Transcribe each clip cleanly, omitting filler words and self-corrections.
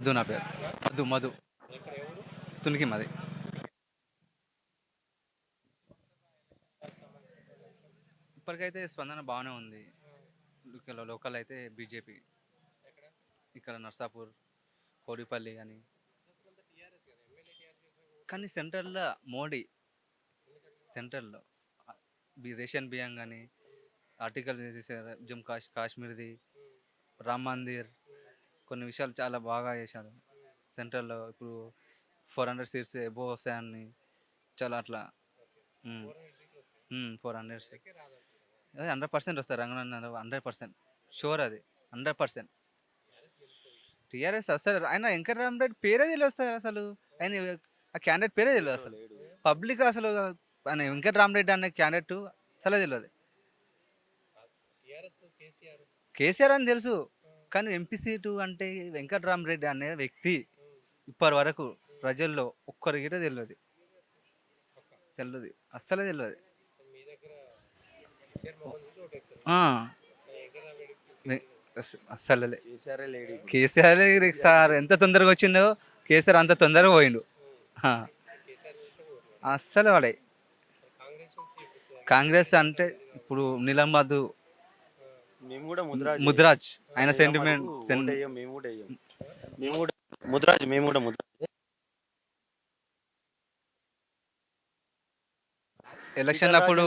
మధు నా పేరు. మధు మధు తునికి మాది. ఇప్పటికైతే స్పందన బాగానే ఉంది. ఇక్కడ లోకల్ అయితే బీజేపీ. ఇక్కడ నర్సాపూర్, కోడిపల్లి అని. కానీ సెంట్రల్లో మోడీ. సెంట్రల్లో రేషన్ బియ్యం కానీ, ఆర్టికల్ చేసేసారు, కాశ్మీర్ది, రామ్ మందిర్, కొన్ని విషయాలు చాలా బాగా చేశారు. సెంట్రల్లో ఇప్పుడు 400 సీట్స్ ఎబో వస్తాయని చాలా అట్లా. 400 అదే 100% వస్తారు. రంగనాథ్ 100% షూర్, అది 100%. టీఆర్ఎస్ అసలు ఆయన వెంకటరామరెడ్డి పేరే తెలియదు సార్. అసలు ఆయన ఆ క్యాండిడేట్ పేరే తెలియదు అసలు. పబ్లిక్ అసలు ఆయన వెంకటరామరెడ్డి అనే క్యాండిడేట్ అసలే తెలియదు. కేసీఆర్ అని తెలుసు, కానీ ఎంపీ సీటు అంటే వెంకటరామరెడ్డి అనే వ్యక్తి ఇప్పటి వరకు ప్రజల్లో ఒక్కరికి తెలియదు. తెలియదు, అస్సలే తెలియదు. అస్సలే కేసీఆర్ సార్ ఎంత తొందరగా వచ్చిందో కేసీఆర్ అంత తొందరగా పోయిండు. అస్సలు వాడే కాంగ్రెస్ అంటే ఇప్పుడు నీలం మధు, ముద్రాజ్ ఆయన సెంటిమెంట్. ఎలక్షన్ అప్పుడు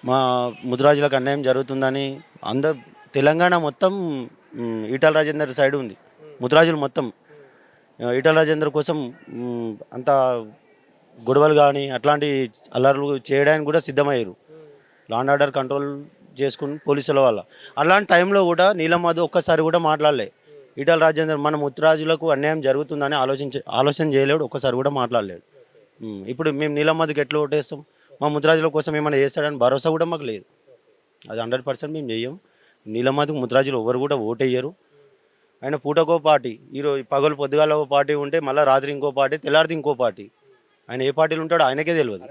మా ముదిరాజులకు అన్యాయం జరుగుతుందని తెలంగాణ మొత్తం ఈటల రాజేందర్ సైడ్ ఉంది. ముదిరాజులు మొత్తం ఈటల రాజేందర్ కోసం అంత గొడవలు కానీ అట్లాంటి అల్లర్లు చేయడానికి కూడా సిద్ధమయ్యారు. లా అండ్ ఆర్డర్ కంట్రోల్ చేసుకుని పోలీసుల వల్ల. అలాంటి టైంలో కూడా నీలం మధు ఒక్కసారి కూడా మాట్లాడలే. ఈటల రాజేందర్ మన ముదిరాజులకు అన్యాయం జరుగుతుందని ఆలోచన చేయలేడు, ఒక్కసారి కూడా మాట్లాడలేడు. ఇప్పుడు మేము నీలం మధుకి ఎట్లా ఓటేస్తాం? మా ముద్రాజుల కోసం ఏమైనా చేస్తాడని భరోసా కూడా మాకు లేదు. అది 100% మేము చెయ్యం. నీలం మధుకు ముద్రాజులు ఎవరు కూడా ఓటేయ్యరు. ఆయన పూటకో పార్టీ, ఈరోజు పగలు పొద్దుగాల ఒక పార్టీ ఉంటే మళ్ళీ రాత్రి ఇంకో పార్టీ, తెల్లారితే ఇంకో పార్టీ. ఆయన ఏ పార్టీలు ఉంటాడో ఆయనకే తెలియదు.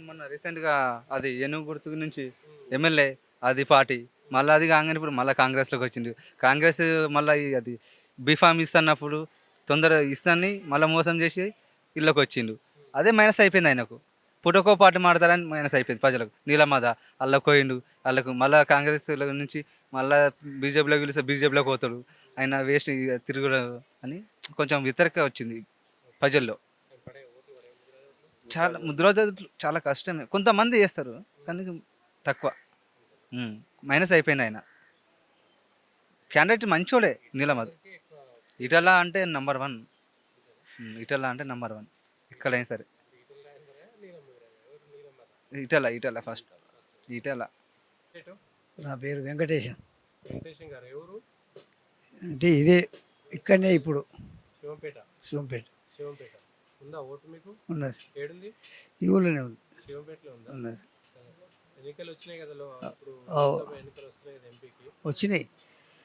మొన్న రీసెంట్గా అది ఏనుగు గుర్తు నుంచి ఎమ్మెల్యే అది పార్టీ, మళ్ళీ అది కాగానే ఇప్పుడు మళ్ళీ కాంగ్రెస్లోకి వచ్చింది. కాంగ్రెస్ మళ్ళీ అది బీఫామ్ ఇస్తున్నప్పుడు తొందర ఇస్తాన్ని మళ్ళీ మోసం చేసి ఇళ్ళకి వచ్చిండు. అదే మైనస్ అయిపోయింది ఆయనకు. పుటకో పార్టీ మాడతారని మైనస్ అయిపోయింది ప్రజలకు. నీలమాద అల్లకు పోయిండు, వాళ్ళకు మళ్ళీ కాంగ్రెస్ నుంచి మళ్ళీ బీజేపీలోకి పిలిస్తే బీజేపీలోకి పోతాడు. ఆయన వేస్ట్ తిరుగుడు అని కొంచెం వ్యతిరేక వచ్చింది ప్రజల్లో. చాలా ముద్రాజులు చాలా కష్టమే, కొంతమంది చేస్తారు కానీ తక్కువ. మైనస్ అయిపోయింది ఆయన. క్యాండిడేట్ మంచోడే నీలమధు. ఈటల అంటే నంబర్ 1. ఈటల అంటే నంబర్ 1 ఎక్కడైనా సరే. ఈటల ఫస్ట్. ఈటల. నా పేరు వెంకటేశం. గారు ఎవరు? అంటే ఇదే ఇక్కడనే ఇప్పుడు శివంపేట ఉందా ఓటు మీకు? ఉన్నది. ఏడుంది? ఈ ఊళ్ళోనే ఉంది. శివంపేటలో ఉందా? ఉన్నది. ఎన్నికలు వచ్చినాయి కదా, ఇప్పుడు ఎన్నికలు వస్తున్నాయి కదా ఎంపీకి. వచ్చినాయి.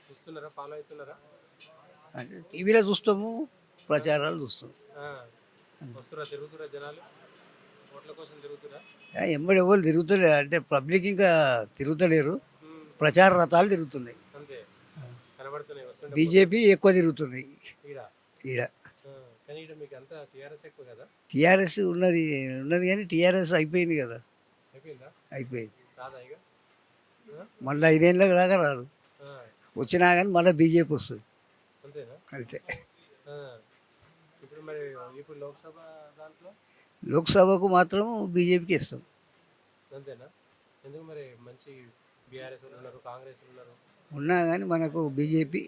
చూస్తున్నారా? ఫాలో అవుతున్నారా? అంటే టీవీలో చూస్తాము, ప్రచారాలు చూస్తాం. వస్తురా, తిరుగుతురా జనాలు? ఓట్ల కోసం తిరుగుతురా? ఎంబడి ఎవరు తిరుగుతలేరు, అంటే పబ్లిక్ ఇంకా తిరుగుతలేరు. ప్రచార రథాలు తిరుగుతున్నాయి. అంతే కనబడుతున్నాయి. వస్తుంటే బీజేపీ ఎక్కువ తిరుగుతున్నాయి ఈడ. కానీ ఈడ మీకు అంతా టీఆర్ఎస్ ఎక్కువ కదా? టీఆర్ఎస్ ఉన్నది కానీ టీఆర్ఎస్ అయిపోయింది కదా. అయిపోయిందా? అయిపోయింది. రాదా ఇక? మళ్ళీ 5 ఏళ్ళకి దాకా రాదు. వచ్చినా కానీ మళ్ళీ బీజేపీ వస్తుంది. అంతేనా? అయితే ఇప్పుడు మరి ఇప్పుడు లోక్సభ దాంట్లో లోక్సభకు మాత్రం బీజేపీకి ఇస్తాం. అంతేనా? ఎందుకు మరి మంచి బీఆర్ఎస్ ఉన్నారు, కాంగ్రెస్ ఉన్నారు, ఉన్నా కానీ మనకు బీజేపీ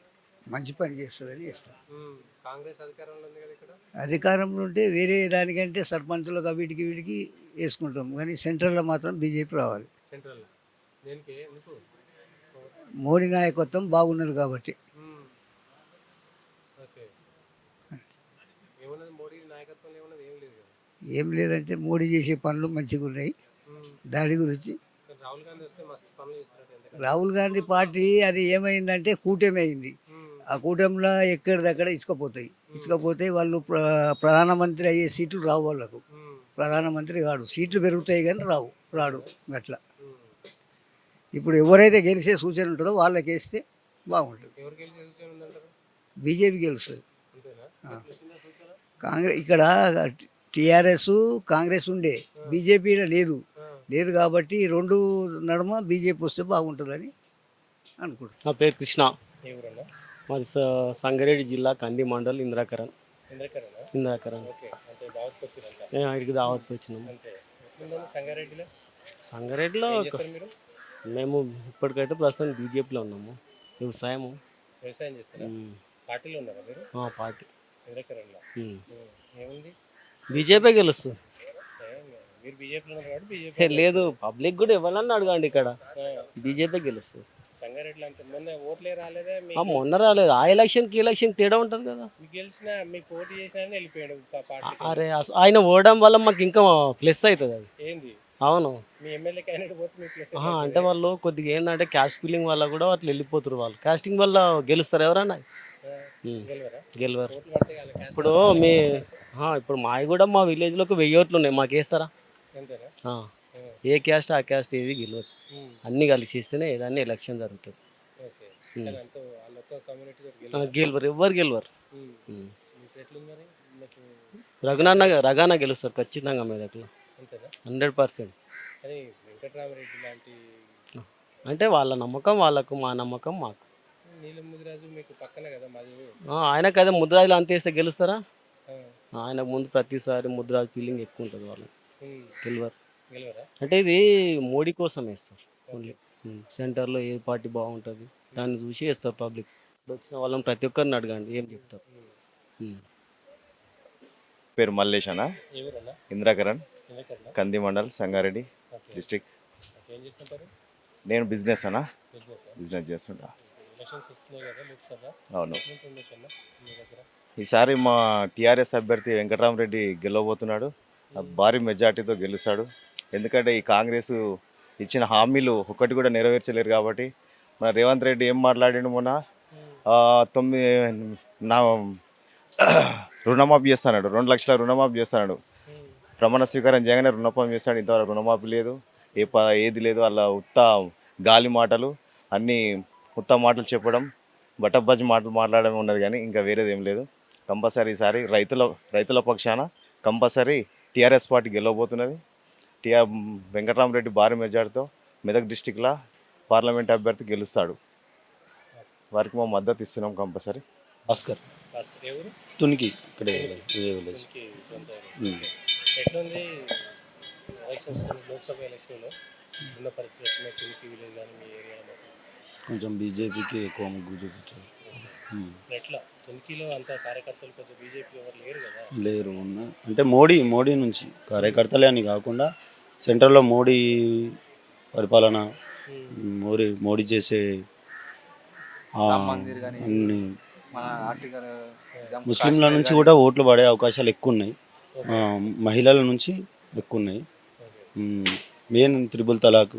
మంచి పని చేస్తుందని ఇస్తాం. కాంగ్రెస్ అధికారంలో ఉంది కదా ఇక్కడ. అధికారంలో ఉంటే వేరే దానికంటే సర్పంచులకు వీటికి వేసుకుంటాం, కానీ సెంట్రల్లో మాత్రం బీజేపీ రావాలి. సెంట్రల్లో దేనికి? ఎందుకు? మోడీ నాయకత్వం బాగున్నది కాబట్టి. ఓకే. ఏమున్నది మోడీ నాయకత్వంలో? ఏమున్నది? ఏం లేదు కదా. ఏం లేదంటే మోడీ చేసే పనులు మంచిగా ఉన్నాయి. దాని గురించి రాహుల్ గాంధీ వస్తే మస్తు పనులు చేస్తున్నారు. రాహుల్ గాంధీ పార్టీ అది ఏమైందంటే కూటమి అయింది. ఆ కూటమిలో ఎక్కడిదక్కడ ఇసుకపోతాయి. ఇచ్చకపోతే వాళ్ళు ప్రధానమంత్రి అయ్యే సీట్లు రావు వాళ్ళకు. ప్రధానమంత్రి కాడు, సీట్లు పెరుగుతాయి కానీ రాడు అట్లా. ఇప్పుడు ఎవరైతే గెలిచే సూచన ఉంటుందో వాళ్ళకి వేస్తే బాగుంటుంది. ఎవరికి వెళ్ళి సూచన ఉందంటారు? బీజేపీ గెలుస్తుంది. అంతేనా? ఆ. తెలిసిందా సూచన? కాంగ్రెస్ ఇక్కడ టీఆర్ఎస్ కాంగ్రెస్ ఉండే, బీజేపీలో లేదు కాబట్టి ఈ రెండు నడుమ బీజేపీ వస్తే బాగుంటుందని అనుకుంటున్నాను. నా పేరు కృష్ణ. ఏ ఊరన్నా? మాది సంగారెడ్డి జిల్లా కంది మండల్ ఇంద్రాకరణ్. ఇంద్రకరేనా? ఓకే. అంటే దావత్కి వచ్చిరంట. ఇక్కడికి దావత్కి వచ్చినాము. అంతే. ఎట్లుందండి సంగారెడ్డిలో? సంగారెడ్డిలో ఏం చేస్తారు మీరు? మేము ఇప్పటికైతే ప్రస్తుతం బీజేపీలో ఉన్నాము. వ్యవసాయము. వ్యవసాయం చేస్తారా? పార్టీలో ఉన్నారా మీరు? పార్టీ ఇంద్రకరేణలో. ఏముంది? బీజేపీ గెలుస్తుంది. మీరు బీజేపీలో ఉన్నారు కాబట్టి బీజేపీ. లేదు, పబ్లిక్ కూడా ఎవరన్నా అడగండి, ఇక్కడ బీజేపీ గెలుస్తుంది. సంగారెడ్డిలో అంతే. మొన్న ఓట్లే రాలేదా? మొన్న రాలేదు. ఆ ఎలక్షన్కి ఎలక్షన్ తేడా ఉంటుంది కదా. మీకు గెలిచిన మీకు పోటీ చేసిన వెళ్ళిపోయాడు పార్టీ. అరే ఆయన ఓడడం వల్ల మాకు ఇంకా ప్లస్ అవుతుంది అది. ఏంది? అవును. మీ ఎమ్మెల్యే క్యాండిడేట్ పోతే మీకు ప్లస్. అంటే వాళ్ళు కొద్దిగా ఏంటంటే క్యాస్ట్ ఫీలింగ్ వల్ల కూడా అట్లా వెళ్ళిపోతారు. వాళ్ళు కాస్టింగ్ వల్ల గెలుస్తారు ఎవరన్నా. గెలవరా? గెలవరు. ఓట్లు పడితే వాళ్ళ క్యాస్ట్ ఇప్పుడు ఇప్పుడు మావి కూడా మా విలేజ్లోకి 1000 ఓట్లు ఉన్నాయి. మాకు వేస్తారా? అంతేనా? ఏ క్యాస్ట్ ఆ క్యాస్ట్ ఏది గెలవదు. అన్నీ కలిసి ఇస్తేనే ఏదన్నీ ఎలక్షన్ జరుగుతుంది. ఓకే. కానీ అంతా వాళ్ళొక్క కమ్యూనిటీ తోటి గెలవరు, ఎవ్వరు గెలవరు. మీకు ఎట్లుంది మరి? మీకు రగానా గెలుస్తారు ఖచ్చితంగా మెదక్లో. అంతేనా? 100%. కానీ వెంకట్రామరెడ్డి లాంటి అంటే వాళ్ళ నమ్మకం వాళ్ళకు, మా నమ్మకం మాకు. నీలం ముదిరాజు మీకు పక్కనే కదా మాది. ఆయనకు అదే ముద్రాజులు అంత వేస్తే గెలుస్తారా? ఆయనకు ముందు ప్రతిసారి ముద్రాజు ఫీలింగ్ ఎక్కువ ఉంటుంది వాళ్ళకి. గెలవరు. అంటే ఇది మోడీ కోసం వేస్తారు ఓన్లీ. సెంటర్లో ఏ పార్టీ బాగుంటుంది దాన్ని చూసి వేస్తారు పబ్లిక్. వచ్చిన వాళ్ళని ప్రతి ఒక్కరిని అడగండి ఏం చెప్తారు. పేరు మల్లేష్ అన్న, ఎవరన్నా? ఇంద్రాకరణ్, ఇంద్రకరేనా? కంది మండల్, సంగారెడ్డి డిస్టిక్. ఏం చేస్తుంటారు? నేను బిజినెస్ అన్న, బిజినెస్. బిజినెస్ చేస్తుంటా. ఎలక్షన్స్ వస్తున్నాయి కదా లోక్సభ. అవును. ఎట్లుంటుంది అన్న మీ దగ్గర? ఈసారి మా టీఆర్ఎస్ అభ్యర్థి వెంకటరామరెడ్డి గెలవబోతున్నాడు. భారీ మెజార్టీతో గెలుస్తాడు. ఎందుకంటే ఈ కాంగ్రెస్ ఇచ్చిన హామీలు ఒక్కటి కూడా నెరవేర్చలేరు కాబట్టి. మన రేవంత్ రెడ్డి ఏం మాట్లాడిండు మొన్న, 9 రుణమాఫీ చేస్తున్నాడు, 2 లక్షల రుణమాఫీ చేస్తున్నాడు. ప్రమాణ స్వీకారం చేయగానే రుణమాఫీ చేస్తాడు. ఇంతవరకు రుణమాఫీ లేదు, ఏది లేదు. అలా ఉత్త గాలి మాటలు, అన్నీ ఉత్త మాటలు చెప్పడం, బట్టబ్బజ్జి మాటలు మాట్లాడడం ఉన్నది కానీ ఇంకా వేరేది ఏం లేదు. కంపల్సరీ ఈసారి రైతుల పక్షాన కంపల్సరీ టీఆర్ఎస్ పార్టీ గెలవబోతున్నది. వెంకటరామరెడ్డి భారీ మెజార్టీతో మెదక్ డిస్టిక్లో పార్లమెంట్ అభ్యర్థి గెలుస్తాడు. వారికి మా మద్దతు ఇస్తున్నాం కంపల్సరీ. భాస్కర్ ఎవరు? తునికి ఇక్కడే. దీనికి సొంత ఊరు. ఎట్లుంది ఎలక్షన్స్? లోక్సభ ఎలక్షన్లో ఉన్న పరిస్థితి ఎట్లున్నాయి? తునికి విలేజ్ కానీ మీ ఏరియాలో కొంచెం బీజేపీకి ఎక్కువ మొగ్గు చూపించారు. ఎట్లా? తునికిలో అంత కార్యకర్తలు కొంచెం బీజేపీ ఎవరు లేరు కదా? లేరు అంటే మోడీ నుంచి కార్యకర్తలే అని కాకుండా సెంట్రల్లో మోడీ పరిపాలన, మోడీ చేసే మందిర్ కానీ అన్ని మన ఆర్టికల్ ముస్లింల నుంచి కూడా ఓట్లు పడే అవకాశాలు ఎక్కువ ఉన్నాయి. మహిళల నుంచి ఎక్కువ ఉన్నాయి. మెయిన్ త్రిబుల్ తలాక్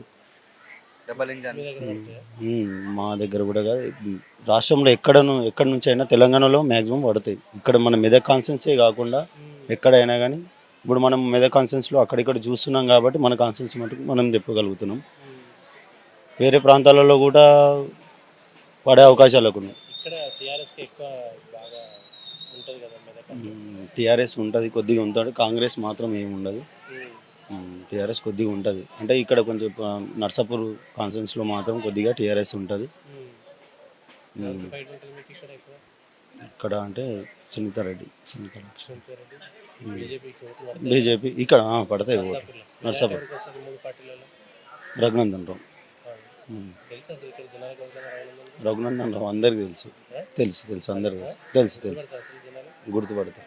డబల్ ఇంజన్ మీ దగ్గర పడతాయా? మా దగ్గర కూడా కాదు, రాష్ట్రంలో ఎక్కడి నుంచి అయినా తెలంగాణలో మ్యాక్సిమం పడతాయి. ఇక్కడ మన మెదక్ కాన్సెన్సే కాకుండా ఎక్కడైనా కానీ ఇప్పుడు మనం మెదక్ కాన్సెన్స్లో అక్కడిక్కడ చూస్తున్నాం కాబట్టి మన కాన్సెన్స్ మటుకు మనం చెప్పగలుగుతున్నాం. వేరే ప్రాంతాలలో కూడా పడే అవకాశాలు ఉన్నాయి. ఇక్కడ టీఆర్ఎస్కి ఎక్కువ బాగా ఉంటుంది కదా మెదక్ అంటే. టీఆర్ఎస్ ఉంటుంది, కొద్దిగా ఉంటుంది. కాంగ్రెస్ మాత్రం ఏమి ఉండదు. టీఆర్ఎస్ కొద్దిగా ఉంటుంది. అంటే ఇక్కడ కొంచెం నర్సాపూర్ కాన్సెన్స్లో మాత్రం కొద్దిగా టీఆర్ఎస్ ఉంటుంది. ఎవరికి ఫైట్ ఉంటుంది మీకు ఇక్కడ ఎక్కువ? ఇక్కడ అంటే సునీతారెడ్డి బీజేపీకి ఓట్లు పడతాయి. బీజేపీ ఇక్కడ పడతాయి ఓటు. నర్సాపూర్లో. నర్సాపూర్ ఎవరికి వస్తుంది 3 పార్టీలలో? రఘునందన్ రావు. తెలుసా అసలు ఇక్కడ జనాలకు ఎవరికైనా రావాలని? రఘునందన్ రావు అందరికీ తెలుసు. అందరికీ తెలుసు. పడతారు అసలు జనాలు? గుర్తుపడతారు.